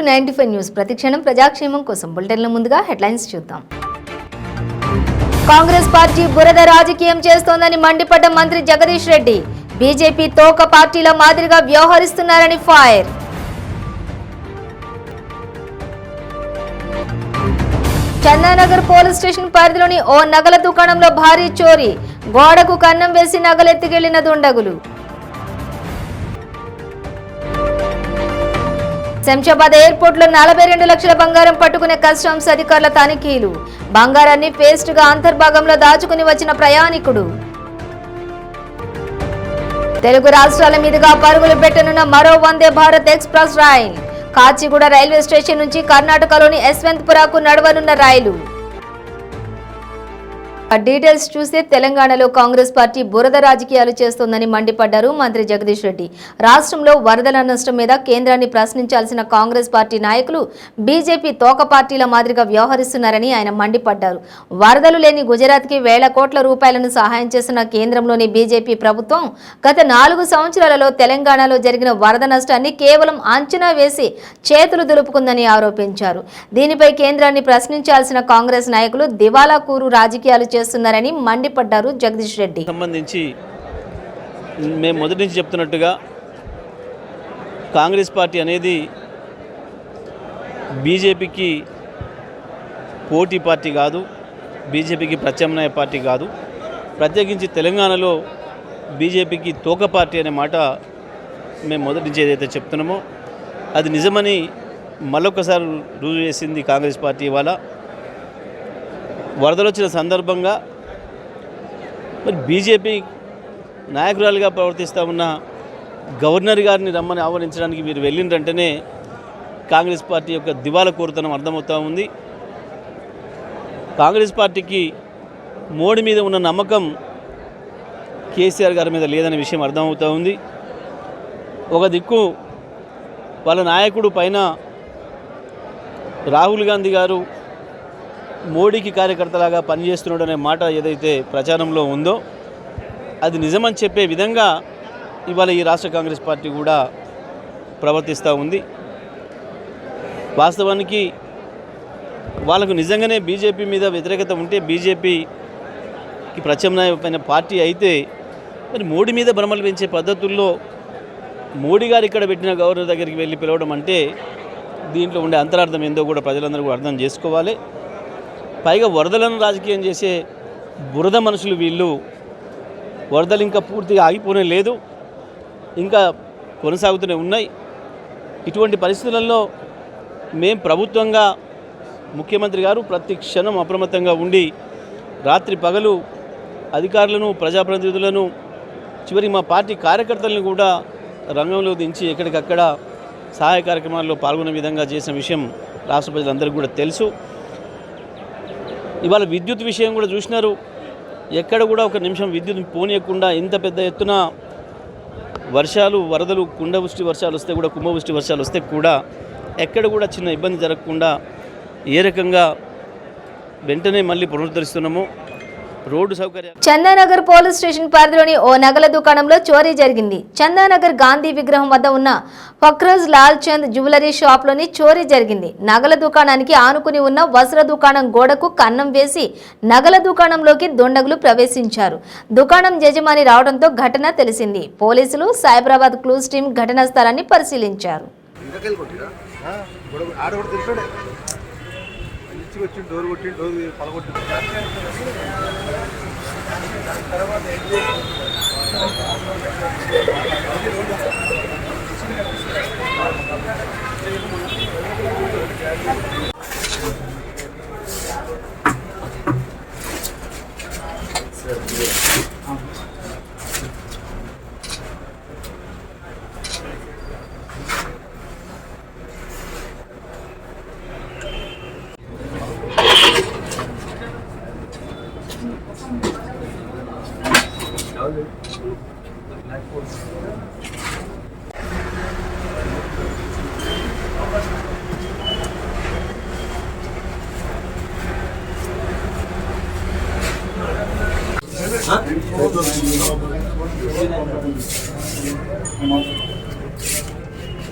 95 news ప్రతిక్షణం ప్రజాక్షేమం కోసం బులెటిన్ల ముందుగా హెడ్లైన్స్ చూద్దాం. కాంగ్రెస్ పార్టీ బురద రాజకీయం చేస్తోందని మండిపడ్డ మంత్రి జగదీష్ రెడ్డి. బీజేపీ తోక పార్టీల మాదిరిగా వ్యవహరిస్తున్నారని ఫైర్. చందానగర్ పోలీస్ స్టేషన్ పరిధిలోని ఓ నగల దుకాణంలో భారీ చోరీ. గోడకు కన్నం వేసి నగలెత్తికెళ్లిన దుండగులు. శంషాబాద్ ఎయిర్పోర్ట్ లో 42 లక్షల బంగారం పట్టుకునే కస్టమ్స్ అధికారుల తనిఖీలు. బంగారాన్ని పేస్ట్ గా అంతర్భాగంలో దాచుకుని వచ్చిన ప్రయాణికుడు. తెలుగు రాష్ట్రాల మీదుగా పరుగులు పెట్టనున్న మరో Vande Bharat express rail. Kacheguda railway station నుంచి కర్ణాటకలోని యశ్వంతపురకు నడవనున్న రైలు. డీటెయిల్స్ చూస్తే తెలంగాణలో కాంగ్రెస్ పార్టీ బురద రాజకీయాలు చేస్తోందని మండిపడ్డారు మంత్రి జగదీష్ రెడ్డి. రాష్ట్రంలో వరదల నష్టం మీద కేంద్రాన్ని ప్రశ్నించాల్సిన కాంగ్రెస్ పార్టీ నాయకులు బీజేపీ తోక పార్టీల మాదిరిగా వ్యవహరిస్తున్నారని ఆయన మండిపడ్డారు. వరదలు లేని గుజరాత్కి వేల కోట్ల రూపాయలను సహాయం చేస్తున్న కేంద్రంలోని బీజేపీ ప్రభుత్వం గత 4 సంవత్సరాలలో తెలంగాణలో జరిగిన వరద నష్టాన్ని కేవలం అంచనా వేసి చేతులు దులుపుకుందని ఆరోపించారు. దీనిపై కేంద్రాన్ని ప్రశ్నించాల్సిన కాంగ్రెస్ నాయకులు దివాలా కూరు రాజకీయాలు చేస్తున్నారని మండిపడ్డారు జగదీష్ రెడ్డి. సంబంధించి మేము మొదటి నుంచి చెప్తున్నట్టుగా కాంగ్రెస్ పార్టీ అనేది బీజేపీకి పోటీ పార్టీ కాదు, బీజేపీకి ప్రత్యామ్నాయ పార్టీ కాదు. ప్రత్యేకించి తెలంగాణలో బీజేపీకి తోక పార్టీ అనే మాట మేము మొదటి నుంచి ఏదైతే చెప్తున్నామో అది నిజమని మళ్ళొక్కసారి రుజువు చేసింది కాంగ్రెస్ పార్టీ. ఇవాళ వరదలు వచ్చిన సందర్భంగా మరి బీజేపీ నాయకురాలుగా ప్రవర్తిస్తూ ఉన్న గవర్నర్ గారిని రమ్మని ఆహ్వానించడానికి మీరు వెళ్ళిందంటేనే కాంగ్రెస్ పార్టీ యొక్క దివాలా కోరుతనం అర్థమవుతూ ఉంది. కాంగ్రెస్ పార్టీకి మోడీ మీద ఉన్న నమ్మకం కేసీఆర్ గారి మీద లేదనే విషయం అర్థమవుతూ ఉంది. ఒక దిక్కు వాళ్ళ నాయకుడు పైన రాహుల్ గాంధీ గారు మోడీకి కార్యకర్తలాగా పనిచేస్తున్నాడు అనే మాట ఏదైతే ప్రచారంలో ఉందో అది నిజమని చెప్పే విధంగా ఇవాళ ఈ రాష్ట్ర కాంగ్రెస్ పార్టీ కూడా ప్రవర్తిస్తూ ఉంది. వాస్తవానికి వాళ్ళకు నిజంగానే బీజేపీ మీద వ్యతిరేకత ఉంటే, బీజేపీకి ప్రత్యామ్నాయమైన పార్టీ అయితే మరి మోడీ మీద భ్రమలు పెంచే పద్ధతుల్లో మోడీ గారు ఇక్కడ పెట్టిన గవర్నర్ దగ్గరికి వెళ్ళి పిలవడం అంటే దీంట్లో ఉండే అంతరార్థం ఏందో కూడా ప్రజలందరూ కూడా అర్థం చేసుకోవాలి. పైగా వరదలను రాజకీయం చేసే బురద మనుషులు వీళ్ళు. వరదలు ఇంకా పూర్తిగా ఆగిపోనే లేదు, ఇంకా కొనసాగుతూనే ఉన్నాయి. ఇటువంటి పరిస్థితులలో మేము ప్రభుత్వంగా ముఖ్యమంత్రి గారు ప్రతి క్షణం అప్రమత్తంగా ఉండి రాత్రి పగలు అధికారులను, ప్రజాప్రతినిధులను, చివరికి మా పార్టీ కార్యకర్తలను కూడా రంగంలో దించి ఎక్కడికక్కడ సహాయ కార్యక్రమాల్లో పాల్గొనే విధంగా చేసిన విషయం రాష్ట్ర ప్రజలందరికీ కూడా తెలుసు. ఇవాళ విద్యుత్ విషయం కూడా చూసినారు. ఎక్కడ కూడా ఒక నిమిషం విద్యుత్ పోనీయకుండా ఇంత పెద్ద ఎత్తున వర్షాలు, వరదలు, కుండవృష్టి వర్షాలు వస్తే కూడా, కుంభవృష్టి వర్షాలు వస్తే కూడా ఎక్కడ కూడా చిన్న ఇబ్బంది జరగకుండా ఏ రకంగా వెంటనే మళ్ళీ పునరుద్ధరిస్తున్నామో రోడ్డు సౌకర్యాలు. చందానగర్ పోలీస్ స్టేషన్ పరిధిలోని ఓ నగల దుకాణంలో చోరీ జరిగింది. చందానగర్ గాంధీ విగ్రహం వద్ద ఉన్న ఫక్రోజ్ లాల్ చంద్ జ్యువెలరీ షాప్లోని చోరీ జరిగింది. నగల దుకాణానికి ఆనుకుని ఉన్న వస్త్ర దుకాణం గోడకు కన్నం వేసి నగల దుకాణంలోకి దుండగులు ప్రవేశించారు. దుకాణం యజమాని రావడంతో ఘటన తెలిసింది. పోలీసులు సైబరాబాద్ క్లూస్ టీం ఘటనా స్థలాన్ని పరిశీలించారు. డోర్ కొట్టి డోర్ పలగొట్టి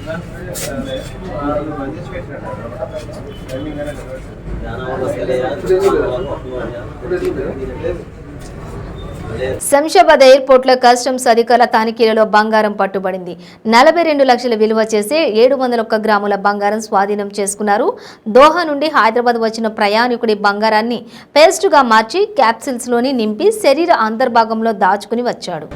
Huh? శంషాబాద్ ఎయిర్పోర్ట్లో కస్టమ్స్ అధికారుల తనిఖీలలో బంగారం పట్టుబడింది. 42 లక్షల విలువ చేసే 701 గ్రాముల బంగారం స్వాధీనం చేసుకున్నారు. దోహా నుండి హైదరాబాద్ వచ్చిన ప్రయాణికుడి బంగారాన్ని పేస్టుగా మార్చి క్యాప్సిల్స్లోని నింపి శరీర అంతర్భాగంలో దాచుకుని వచ్చాడు.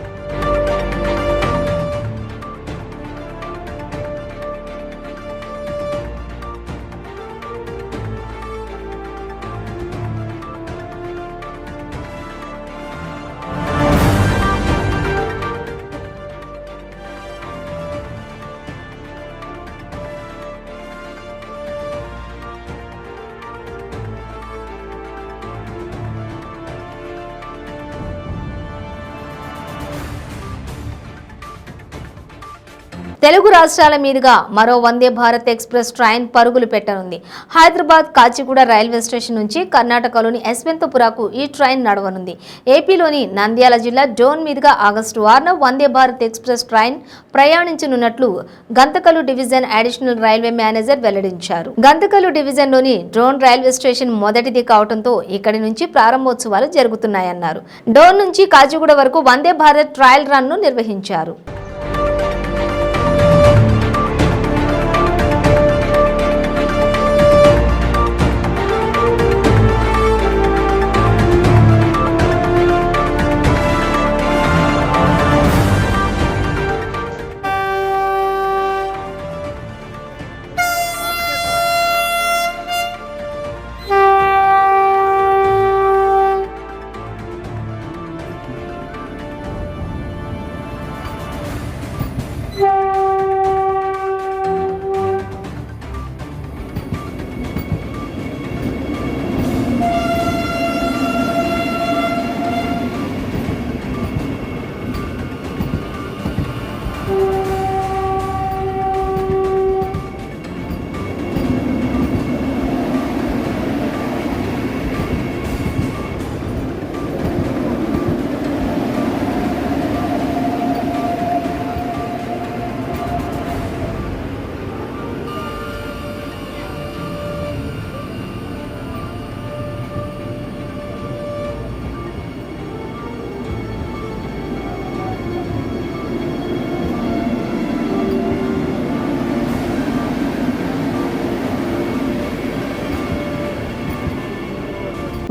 తెలుగు రాష్ట్రాల మీదుగా మరో వందే భారత్ ఎక్స్ప్రెస్ ట్రైన్ పరుగులు పెట్టనుంది. హైదరాబాద్ కాచిగూడ రైల్వే స్టేషన్ నుంచి కర్ణాటకలోని యశ్వంతపురకు ఈ ట్రైన్ నడవనుంది. ఏపీలోని నంద్యాల జిల్లా డోన్ మీదుగా ఆగస్టు 6న వందే భారత్ ఎక్స్ప్రెస్ ట్రైన్ ప్రయాణించనున్నట్లు Guntakal division additional railway manager వెల్లడించారు. గంతకలు డివిజన్లోని డోన్ రైల్వే స్టేషన్ మొదటిది కావడంతో ఇక్కడి నుంచి ప్రారంభోత్సవాలు జరుగుతున్నాయన్నారు. డోన్ నుంచి కాచిగూడ వరకు వందే భారత్ ట్రయల్ రన్ ను నిర్వహించారు.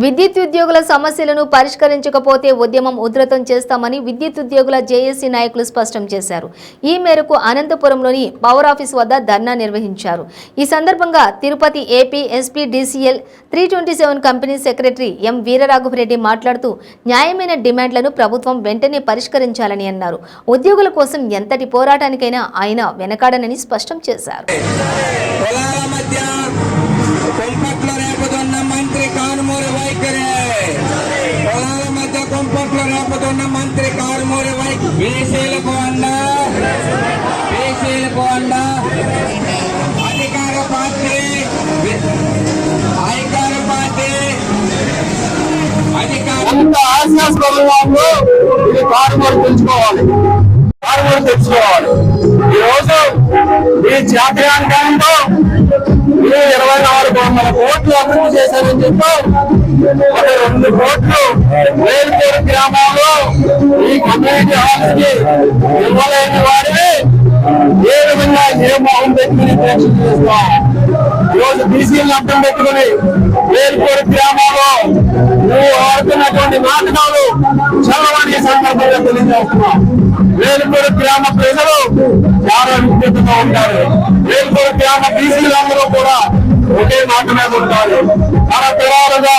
విద్యుత్ ఉద్యోగుల సమస్యలను పరిష్కరించకపోతే ఉద్యమం ఉధృతం చేస్తామని విద్యుత్ ఉద్యోగుల జేఏసీ నాయకులు స్పష్టం చేశారు. ఈ మేరకు అనంతపురంలోని పవర్ ఆఫీస్ వద్ద ధర్నా నిర్వహించారు. ఈ సందర్భంగా Tirupati AP SP DCL 327 company secretary M Veera Raghava Reddy మాట్లాడుతూ న్యాయమైన డిమాండ్లను ప్రభుత్వం వెంటనే పరిష్కరించాలని అన్నారు. ఉద్యోగుల కోసం ఎంతటి పోరాటానికైనా ఆయన వెనకాడనని స్పష్టం చేశారు. మంత్రి కారుమూరి బీసీలకు అండా అధికార పార్టీ తెచ్చుకోవాలి. ఈ రోజు ఈ జాతీయాంకంతో 24,000 కోట్లు అభివృద్ధి చేశారని చెప్పి 2 కోట్లు వేలుపూరు గ్రామంలో ఈ కమ్యూనిటీ హాల్స్ కి ఇవ్వలేని వారిని ఏ విధంగా ఏ మొహం పెట్టుకుని ప్రేక్షణ చేస్తాం. ఈరోజు బీసీలను అర్థం పెట్టుకుని వేలుపూరు గ్రామంలో నువ్వు ఆడుతున్నటువంటి నాటకాలు చదవని సందర్భంగా తెలియజేస్తున్నాం. వేలుపూరు గ్రామ ప్రజలు చాలా విజ్ఞతగా ఉంటారు. వేలుపూరు గ్రామ బీసీలందరూ కూడా ఒకే మాట మీద ఉంటారు. తరతరాలుగా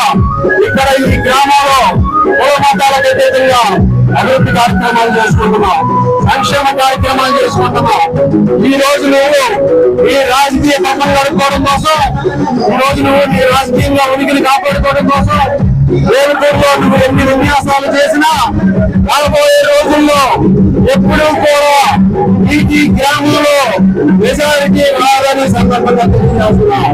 ఇక్కడ ఈ గ్రామంలో కుల మతాలకు అతీతంగా అభివృద్ధి కార్యక్రమాలు చేసుకుంటున్నాం, సంక్షేమ కార్యక్రమాలు చేసుకుంటున్నాం. ఈ రోజు నువ్వు ఈ రాజకీయ పక్కన గడుపుకోవడం కోసం, ఈ రోజు నువ్వు నీ రాజకీయంగా ఉనికిని కాపాడుకోవడం కోసం వేలుపూరులో నువ్వు ఎన్ని విన్యాసాలు చేసినా రాబోయే రోజుల్లో ఎప్పుడూ కూడా ఈ గ్రామంలో మెజారిటీ రాదని సందర్భంగా తెలియజేస్తున్నాం.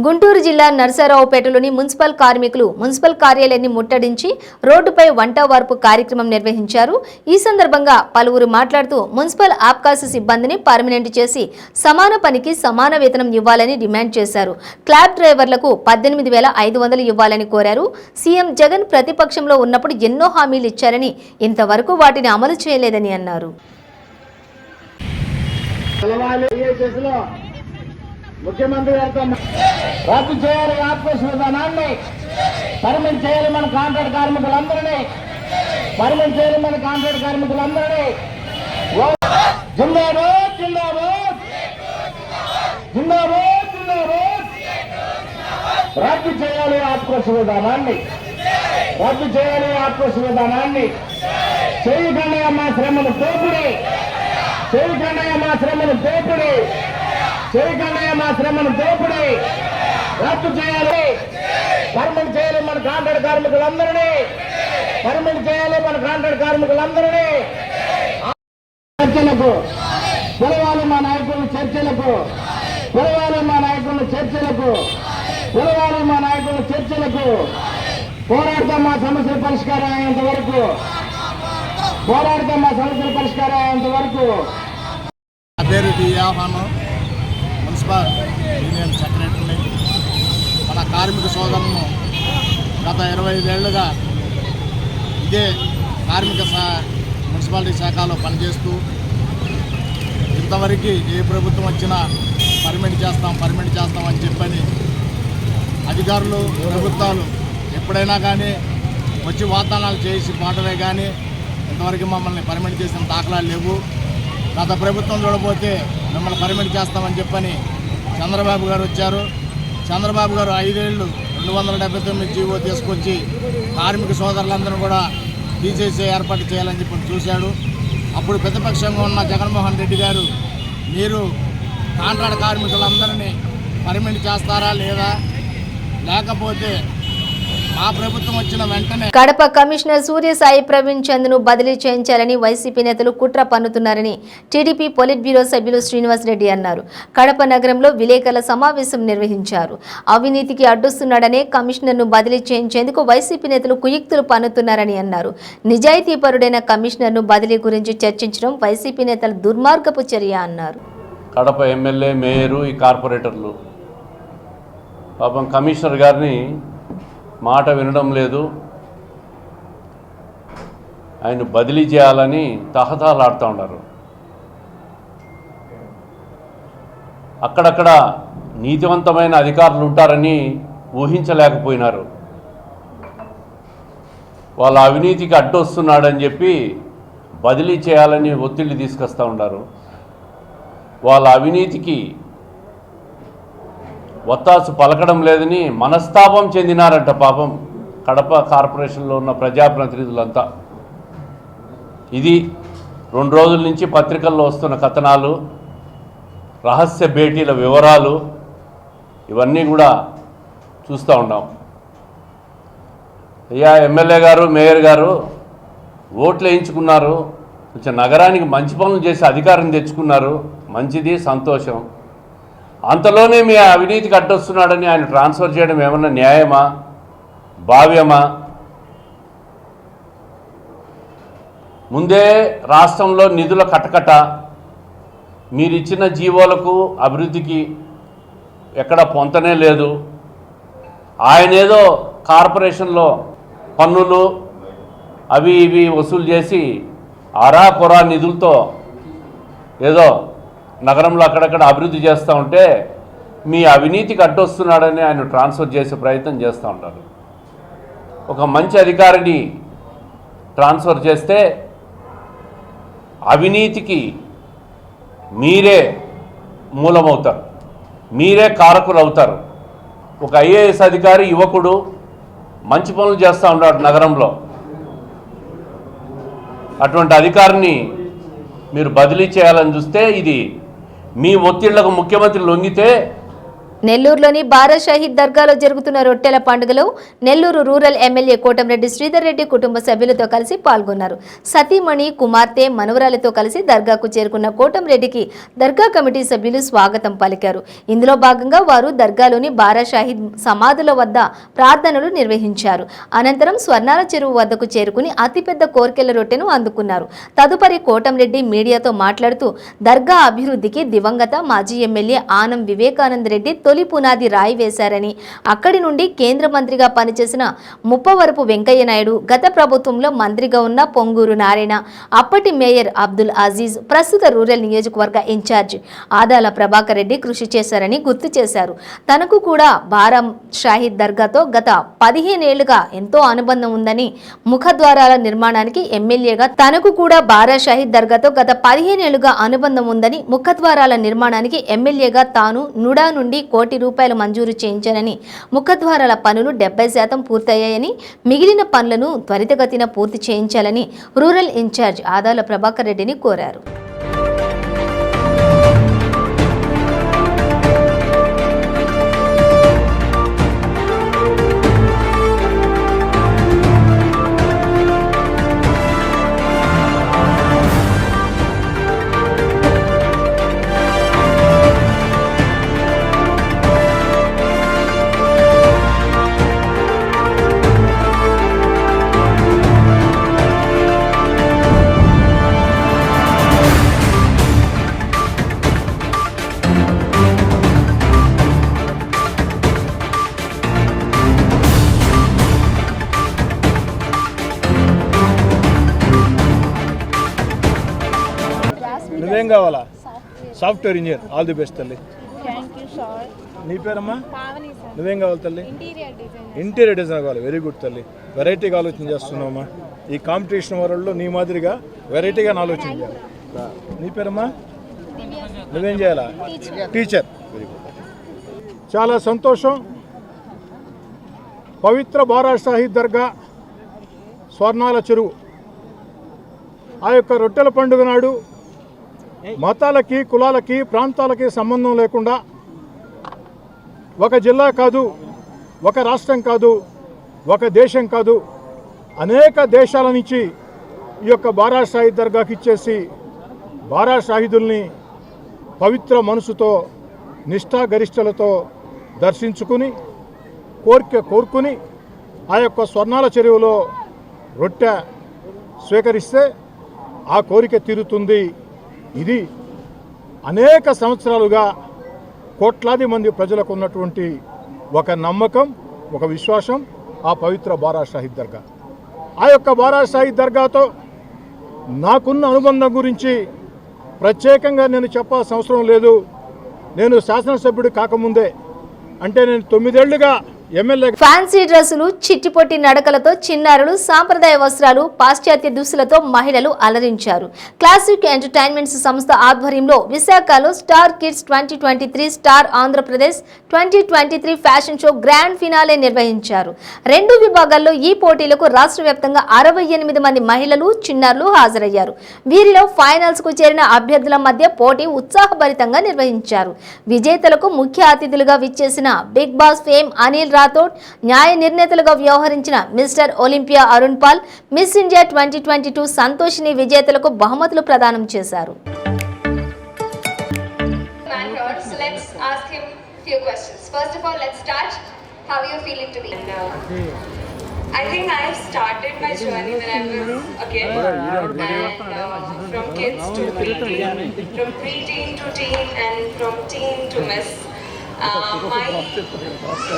గుంటూరు జిల్లా నరసరావుపేటలోని మున్సిపల్ కార్మికులు మున్సిపల్ కార్యాలయాన్ని ముట్టడించి రోడ్డుపై వంట వార్పు కార్యక్రమం నిర్వహించారు. ఈ సందర్భంగా పలువురు మాట్లాడుతూ మున్సిపల్ ఆబ్కాస్ సిబ్బందిని పర్మనెంట్ చేసి సమాన పనికి సమాన వేతనం ఇవ్వాలని డిమాండ్ చేశారు. క్లాబ్ డ్రైవర్లకు 18,500 ఇవ్వాలని కోరారు. సీఎం జగన్ ప్రతిపక్షంలో ఉన్నప్పుడు ఎన్నో హామీలు ఇచ్చారని ఇంతవరకు వాటిని అమలు చేయలేదని అన్నారు. ముఖ్యమంత్రి గారితో రద్దు చేయాలి ఆబ్కాస్ విధానాన్ని, పర్మనెంట్ చేయాలి మన కాంట్రాక్ట్ కార్మికులందరినీ, పర్మనెంట్ చేయాలి మన కాంట్రాక్ట్ కార్మికులందరినీ. జిందాబాద్ జిందాబాద్ జిందాబాద్ జిందాబాద్. రద్దు చేయాలి ఆబ్కాస్ విధానాన్ని, రద్దు చేయాలి ఆబ్కాస్ విధానాన్ని. చేయకుండా మా శ్రమను దోపిడీ, చేయకుండా మా శ్రమను దోపిడీ, చేయకుండా మా శ్రమను దోపిడీ. రద్దు చేయాలి, పర్మనెంట్ చేయాలి మన కాంట్రాక్ట్ కార్మికులందరినీ, పర్మనెంట్ చేయాలి మన కాంట్రాక్ట్ కార్మికులందరినీ. చర్చలకు పిలవాలి మా నాయకులను, చర్చలకు పిలవాలి మా నాయకులను, చర్చలకు పిలవాలి మా నాయకులను, చర్చలకు. పోరాడతాం మా సమస్యల పరిష్కారం అయ్యేంత వరకు, పోరాడతాం మా సమస్యల పరిష్కారం అయ్యేంత వరకు. నా పేరు డి ఆహ్వానం, మున్సిపల్ యూనియన్ సెక్రటరీ. మన కార్మిక సోదరులను గత 25 ఏళ్లుగా ఇదే కార్మిక మున్సిపాలిటీ శాఖలో పనిచేస్తూ ఇంతవరకు ఏ ప్రభుత్వం వచ్చినా పర్మనెంట్ చేస్తాం అని చెప్పని అధికారులు ప్రభుత్వాలు ఎప్పుడైనా కానీ వచ్చి వాగ్దానాలు చేసి పోవడమే కానీ ఇంతవరకు మమ్మల్ని పర్మనెంట్ చేసిన దాఖలాలు లేవు. గత ప్రభుత్వం చూడబోతే మిమ్మల్ని పర్మనెంట్ చేస్తామని చెప్పని చంద్రబాబు గారు వచ్చారు. చంద్రబాబు గారు 5 ఏళ్ళు 279 జీవో తీసుకొచ్చి కార్మిక సోదరులందరూ కూడా తీసేసే ఏర్పాటు చేయాలని చెప్పి చూశాడు. అప్పుడు ప్రతిపక్షంగా ఉన్న జగన్మోహన్ రెడ్డి గారు మీరు కాంట్రాక్ట్ కార్మికులందరినీ పర్మనెంట్ చేస్తారా లేదా, లేకపోతే మా ప్రభుత్వం వచ్చిన వెంటనే. కడప కమిషనర్ సూర్యసాయి ప్రవీణ్ చంద్ను బదిలీ చేయించాలని వైసీపీ నేతలు కుట్ర పన్నుతున్నారని టీడీపీ పొలిట్ బ్యూరో సభ్యులు శ్రీనివాస్ రెడ్డి అన్నారు. కడప నగరంలో విలేకరుల సమావేశం నిర్వహించారు. అవినీతికి అడ్డుస్తున్నాడనే కమిషనర్ను బదిలీ చేయించేందుకు వైసీపీ నేతలు కుయుక్తులు పన్నుతున్నారని అన్నారు. నిజాయితీపరుడైన కమిషనర్ను బదిలీ గురించి చర్చించడం వైసీపీ నేతల దుర్మార్గపు చర్య అన్నారు. కడప ఎమ్మెల్యే, మేయరు, ఈ కార్పొరేటర్లు పాపం కమిషనర్ గారిని మాట వినడం లేదు. ఆయన బదిలీ చేయాలని తహతహలాడుతూ ఉన్నారు. అక్కడక్కడ నీతివంతమైన అధికారులు ఉంటారని ఊహించలేకపోయినారు. వాళ్ళ అవినీతికి అడ్డొస్తున్నాడని చెప్పి బదిలీ చేయాలని ఒత్తిడి తీసుకొస్తూ ఉన్నారు. వాళ్ళ అవినీతికి ఒత్తాసు పలకడం లేదని మనస్తాపం చెందినారంట పాపం కడప కార్పొరేషన్లో ఉన్న ప్రజాప్రతినిధులంతా. ఇది 2 రోజుల నుంచి పత్రికల్లో వస్తున్న కథనాలు, రహస్య భేటీల వివరాలు ఇవన్నీ కూడా చూస్తూ ఉన్నాం. అయ్యా ఎమ్మెల్యే గారు, మేయర్ గారు ఓట్లు వేయించుకున్నారు, కొంచెం నగరానికి మంచి పనులు చేసి అధికారం తెచ్చుకున్నారు, మంచిది, సంతోషం. అంతలోనే మీ అవినీతికి అడ్డొస్తున్నాడని ఆయన ట్రాన్స్ఫర్ చేయడం ఏమన్నా న్యాయమా, భావ్యమా? ముందే రాష్ట్రంలో నిధుల కటకట, మీరిచ్చిన జీవోలకు అభివృద్ధికి ఎక్కడ పొంతనే లేదు. ఆయన ఏదో కార్పొరేషన్లో పన్నులు అవి ఇవి వసూలు చేసి అరాకొరా నిధులతో ఏదో నగరంలో అక్కడక్కడ అభివృద్ధి చేస్తూ ఉంటే మీ అవినీతికి అడ్డొస్తున్నాడని ఆయన ట్రాన్స్ఫర్ చేసే ప్రయత్నం చేస్తూ ఉంటారు. ఒక మంచి అధికారిని ట్రాన్స్ఫర్ చేస్తే అవినీతికి మీరే మూలమవుతారు, మీరే కారకులు అవుతారు. ఒక ఐఏఎస్ అధికారి, యువకుడు, మంచి పనులు చేస్తూ ఉన్నాడు నగరంలో. అటువంటి అధికారిని మీరు బదిలీ చేయాలని చూస్తే ఇది మీ ఒత్తిళ్లకు ముఖ్యమంత్రి లొంగితే నెల్లూరులోని బారా షహీద్ దర్గాలో జరుగుతున్న రొట్టెల పండుగలో నెల్లూరు రూరల్ ఎమ్మెల్యే కోటంరెడ్డి శ్రీధర్ రెడ్డి కుటుంబ సభ్యులతో కలిసి పాల్గొన్నారు. సతీమణి, కుమార్తె, మనవరాలతో కలిసి దర్గాకు చేరుకున్న కోటంరెడ్డికి దర్గా కమిటీ సభ్యులు స్వాగతం పలికారు. ఇందులో భాగంగా వారు దర్గాలోని బారా షహీద్ సమాధుల వద్ద ప్రార్థనలు నిర్వహించారు. అనంతరం స్వర్ణాల చెరువు వద్దకు చేరుకుని అతిపెద్ద కోర్కెల రొట్టెను అందుకున్నారు. తదుపరి కోటంరెడ్డి మీడియాతో మాట్లాడుతూ దర్గా అభివృద్ధికి దివంగత మాజీ ఎమ్మెల్యే ఆనం వివేకానంద రెడ్డి తొలి పునాది రాయి వేశారని, అక్కడి నుండి కేంద్ర మంత్రిగా పనిచేసిన ముప్పవరపు వెంకయ్య నాయుడు, గత ప్రభుత్వంలో మంత్రిగా ఉన్న పొంగూరు నారాయణ, అప్పటి మేయర్ అబ్దుల్ అజీజ్, ప్రస్తుత రూరల్ నియోజకవర్గ ఇన్ఛార్జ్ ఆదాల ప్రభాకర్ రెడ్డి కృషి చేశారని గుర్తు చేశారు. తనకు కూడా బారా షాహీద్ దర్గాతో గత 15 ఏళ్లుగా ఎంతో అనుబంధం ఉందని, ముఖద్వారాల నిర్మాణానికి ఎమ్మెల్యేగా తనకు కూడా బారా షాహీద్ దర్గాతో గత 15 ఏళ్లుగా అనుబంధం ఉందని, ముఖద్వారాల నిర్మాణానికి ఎమ్మెల్యేగా తాను నుడా నుండి ₹1 కోటి మంజూరు చేయించానని, ముఖద్వారాల పనులు 70% పూర్తయ్యాయని, మిగిలిన పనులను త్వరితగతిన పూర్తి చేయించాలని రూరల్ ఇన్ఛార్జ్ ఆదాల ప్రభాకర్ రెడ్డిని కోరారు. నువ్వేం కావాలా? Software engineer. All the best తల్లి. నీ పేరమ్మా? నువ్వేం కావాలి తల్లి? ఇంటీరియర్ డిజైన్ కావాలి. వెరీ గుడ్ తల్లి. వెరైటీగా ఆలోచన చేస్తున్నావమ్మా. ఈ కాంపిటీషన్ వరల్డ్లో నీ మాదిరిగా వెరైటీగా ఆలోచన చేయాలి. నీ పేరమ్మా? నువ్వేం చేయాలా? టీచర్. Very good. చాలా సంతోషం. పవిత్ర బారా షాహీద్ దర్గా స్వర్ణాల చెరువు ఆ యొక్క రొట్టెల పండుగ నాడు మతాలకి, కులాలకి, ప్రాంతాలకి సంబంధం లేకుండా ఒక జిల్లా కాదు, ఒక రాష్ట్రం కాదు, ఒక దేశం కాదు, అనేక దేశాల నుంచి ఈ యొక్క బారా షాహీద్ దర్గాకి ఇచ్చేసి బారా షాహీదుల్ని పవిత్ర మనసుతో, నిష్ఠాగరిష్టలతో దర్శించుకుని కోరుకుని ఆ యొక్క స్వర్ణాల చెరువులో రొట్టె స్వీకరిస్తే ఆ కోరిక తీరుతుంది. ఇది అనేక సంవత్సరాలుగా కోట్లాది మంది ప్రజలకు ఉన్నటువంటి ఒక నమ్మకం, ఒక విశ్వాసం ఆ పవిత్ర బారా షాహీద్ దర్గా. ఆ యొక్క బారా షాహీద్ దర్గాతో నాకున్న అనుబంధం గురించి ప్రత్యేకంగా నేను చెప్పాల్సిన అవసరం లేదు. నేను శాసనసభ్యుడు కాకముందే, అంటే నేను 9 ఏళ్లుగా ఎమ్మెల్యే. ఫ్యాన్సీ డ్రెస్సులు, చిట్టిపొట్టి నడకలతో చిన్నారులు, సాంప్రదాయ వస్త్రాలు, పాశ్చాత్య దుస్తులతో మహిళలు అలరించారు. క్లాసిక్ ఎంటర్టైన్మెంట్స్ సంస్థ ఆధ్వర్యంలో విశాఖలో star kids 2023 star Andhra Pradesh 2023 fashion show grand finale నిర్వహించారు. 2 విభాగాల్లో ఈ పోటీలకు రాష్ట్ర వ్యాప్తంగా 68 మంది మహిళలు, చిన్నారులు హాజరయ్యారు. వీరిలో ఫైనల్స్ కు చేరిన అభ్యర్థుల మధ్య పోటీ ఉత్సాహభరితంగా నిర్వహించారు. విజేతలకు ముఖ్య అతిథులుగా విచ్చేసిన Bigg Boss fame Anil Rathod, న్యాయ నిర్ణేతలుగా వ్యవహరించిన mister Olympia Arun Pal, miss India 2022 Santoshini విజేతలకు బహుమతులు ప్రదానం చేశారు. I think I have started my journey when I was a kid, and from kids to preteen, from preteen to teen, and from teen to miss. My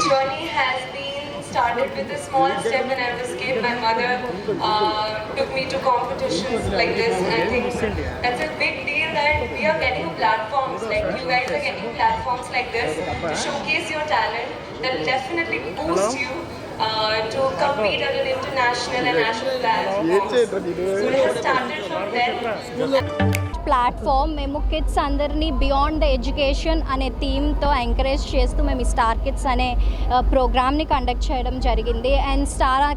journey has been started with a small step when I was a kid. My mother took me to competitions like this, and I think that's a big deal that we are getting platforms, like you guys are getting platforms like this to showcase your talent. That will definitely boost you to compete at an international and national platform. So it has started from then. Platform. మేము kids అందరినీ beyond the education అనే థీమ్తో encourage చేస్తూ మేము ఈ star kids అనే ప్రోగ్రామ్ని conduct చేయడం జరిగింది. And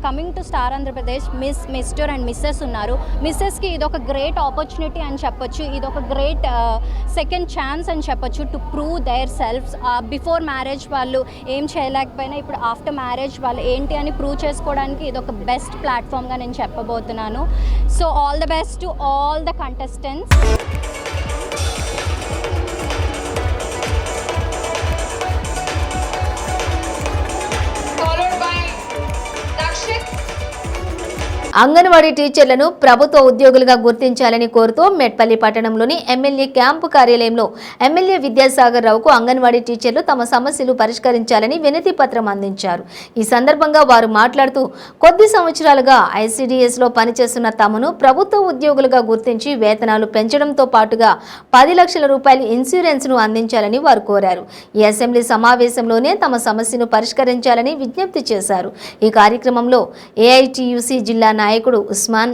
coming to star Andhra Pradesh mister and mrs ఉన్నారు. మిస్సెస్కి ఇది ఒక గ్రేట్ ఆపర్చునిటీ అని చెప్పొచ్చు. ఇది ఒక గ్రేట్ సెకండ్ ఛాన్స్ అని చెప్పొచ్చు to prove their selves. Before marriage వాళ్ళు ఏం చేయలేకపోయినా ఇప్పుడు ఆఫ్టర్ మ్యారేజ్ వాళ్ళు ఏంటి అని ప్రూవ్ చేసుకోవడానికి ఇది ఒక బెస్ట్ ప్లాట్ఫామ్గా నేను చెప్పబోతున్నాను. So all the best to all the contestants. Followed by Dakshit. Anganwadi టీచర్లను ప్రభుత్వ ఉద్యోగులుగా గుర్తించాలని కోరుతూ మెట్పల్లి పట్టణంలోని ఎమ్మెల్యే క్యాంపు కార్యాలయంలో ఎమ్మెల్యే విద్యాసాగర్ రావుకు అంగన్వాడీ టీచర్లు తమ సమస్యలు పరిష్కరించాలని వినతి పత్రం అందించారు. ఈ సందర్భంగా వారు మాట్లాడుతూ కొద్ది సంవత్సరాలుగా ఐసిడిఎస్లో పనిచేస్తున్న తమను ప్రభుత్వ ఉద్యోగులుగా గుర్తించి వేతనాలు పెంచడంతో పాటుగా 10 లక్షల రూపాయల ఇన్సూరెన్స్ను అందించాలని వారు కోరారు. ఈ అసెంబ్లీ సమావేశంలోనే తమ సమస్యను పరిష్కరించాలని విజ్ఞప్తి చేశారు. ఈ కార్యక్రమంలో ఏఐటియుసి జిల్లా నాయకుడు ఉస్మాన్,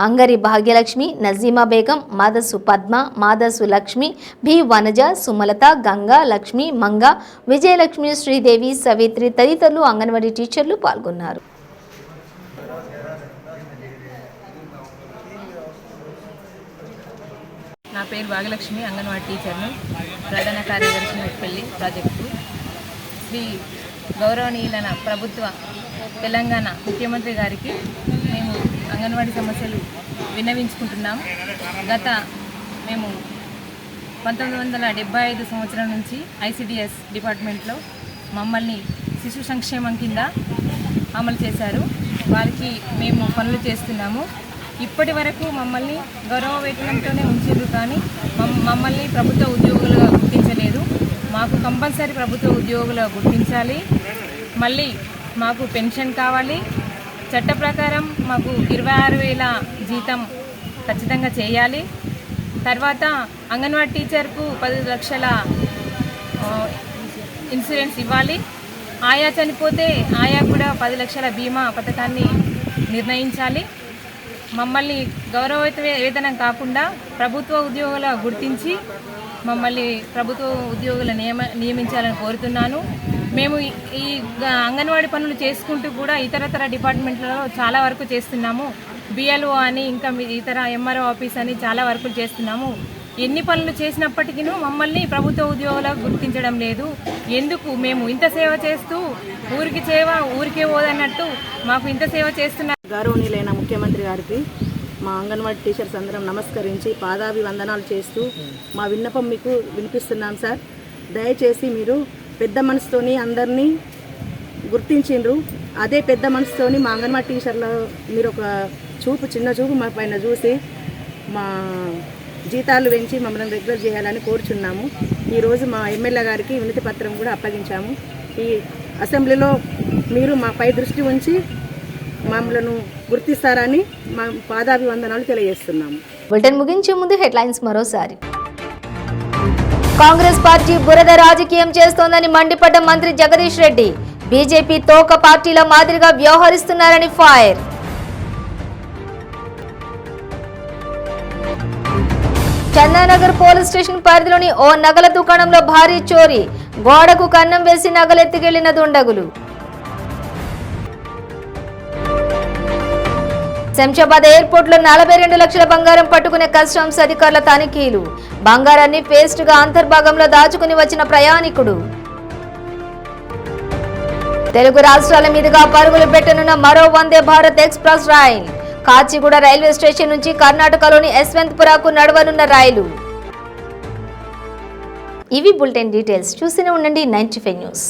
అంగరి భాగ్యలక్ష్మి, నజీమా బేగం, మాదసు పద్మ, మాదసు లక్ష్మి, బి వనజ, సుమలత, గంగా, లక్ష్మి, మంగ, విజయలక్ష్మి, శ్రీదేవి, సవిత్రి తదితరులు అంగన్వాడీ టీచర్లు పాల్గొన్నారు. నా పేరు భాగ్యలక్ష్మి, అంగన్వాడీ టీచర్ను, ప్రధాన కార్యదర్శి మెట్పల్లి ప్రాజెక్టు. శ్రీ గౌరవనీయులైన ప్రభుత్వ తెలంగాణ ముఖ్యమంత్రి గారికి మేము అంగన్వాడీ సమస్యలు విన్నవించుకుంటున్నాం. మేము 1975 సంవత్సరం నుంచి ఐసిడిఎస్ డిపార్ట్మెంట్లో మమ్మల్ని శిశు సంక్షేమం కింద అమలు చేశారు. వారికి మేము పనులు చేస్తున్నాము. ఇప్పటి వరకు మమ్మల్ని గౌరవ వేతనంతోనే ఉంచారు, కానీ మమ్మల్ని ప్రభుత్వ ఉద్యోగులుగా గుర్తించలేదు. మాకు కంపల్సరీ ప్రభుత్వ ఉద్యోగులుగా గుర్తించాలి. మళ్ళీ మాకు పెన్షన్ కావాలి. చట్ట ప్రకారం మాకు 26,000 జీతం ఖచ్చితంగా చేయాలి. తర్వాత అంగన్వాడీ టీచర్కు 10 లక్షల ఇన్సూరెన్స్ ఇవ్వాలి. ఆయా చనిపోతే ఆయా కూడా 10 లక్షల బీమా పథకాన్ని నిర్ణయించాలి. మమ్మల్ని గౌరవ వేతనం కాకుండా ప్రభుత్వ ఉద్యోగుల గుర్తించి మమ్మల్ని ప్రభుత్వ ఉద్యోగుల నియమించాలని కోరుతున్నాను. మేము ఈ అంగన్వాడీ పనులు చేసుకుంటూ కూడా ఇతరతర డిపార్ట్మెంట్లలో చాలా వరకు చేస్తున్నాము. బిఎల్ఓ అని, ఇంకా ఇతర ఎంఆర్ఓ ఆఫీస్ అని చాలా వర్కులు చేస్తున్నాము. ఎన్ని పనులు చేసినప్పటికీ మమ్మల్ని ప్రభుత్వ ఉద్యోగులకు గుర్తించడం లేదు. ఎందుకు? మేము ఇంత సేవ చేస్తూ ఊరికే పోదన్నట్టు మాకు ఇంత సేవ చేస్తున్నారు. గౌరవనీయులైన ముఖ్యమంత్రి గారికి మా అంగన్వాడీ టీచర్స్ అందరం నమస్కరించి పాదాభివందనాలు చేస్తూ మా విన్నపం మీకు వినిపిస్తున్నాం సార్. దయచేసి మీరు పెద్ద మనసుతోని అందరినీ గుర్తించిండ్రు. అదే పెద్ద మనసుతోని మా అంగన్వాడీ టీచర్ల మీరు ఒక చిన్న చూపు మా పైన చూసి మా జీతాలు పెంచి మమ్మల్ని రెగ్యులర్ చేయాలని కోరుచున్నాము. ఈరోజు మా ఎమ్మెల్యే గారికి వినతి పత్రం కూడా అప్పగించాము. ఈ అసెంబ్లీలో మీరు మా పై దృష్టి ఉంచి మమ్మలను గుర్తిస్తారని మా పాదాభివందనాలు తెలియజేస్తున్నాము. బులెటిన్ ముగించే ముందు హెడ్లైన్స్ మరోసారి. కాంగ్రెస్ పార్టీ బురద రాజకీయం చేస్తోందని మండిపడ్డ మంత్రి జగదీష్ రెడ్డి. బీజేపీ తోక పార్టీల మాదిరిగా వ్యవహరిస్తున్నారని ఫైర్. చందానగర్ పోలీస్ స్టేషన్ పరిధిలోని ఓ నగల దుకాణంలో భారీ చోరీ. గోడకు కన్నం వేసి నగలెత్తికెళ్లిన దుండగులు. శంషాబాద్ ఎయిర్పోర్ట్ లో 42 లక్షల బంగారం పట్టుకునే కస్టమ్స్ అధికారుల తనిఖీలు. బంగారాన్ని పేస్ట్ గా అంతర్భాగంలో దాచుకుని వచ్చిన ప్రయాణికుడు. తెలుగు రాష్ట్రాల మీదుగా పరుగులు పెట్టనున్న మరో Vande Bharat express rail. Kacheguda railway station నుంచి కర్ణాటకలోని యశ్వంతపురకు నడవనున్న రైలు. ఇవి బులెటిన్ డీటెయిల్స్. చూస్తూనే ఉండండి 95 న్యూస్.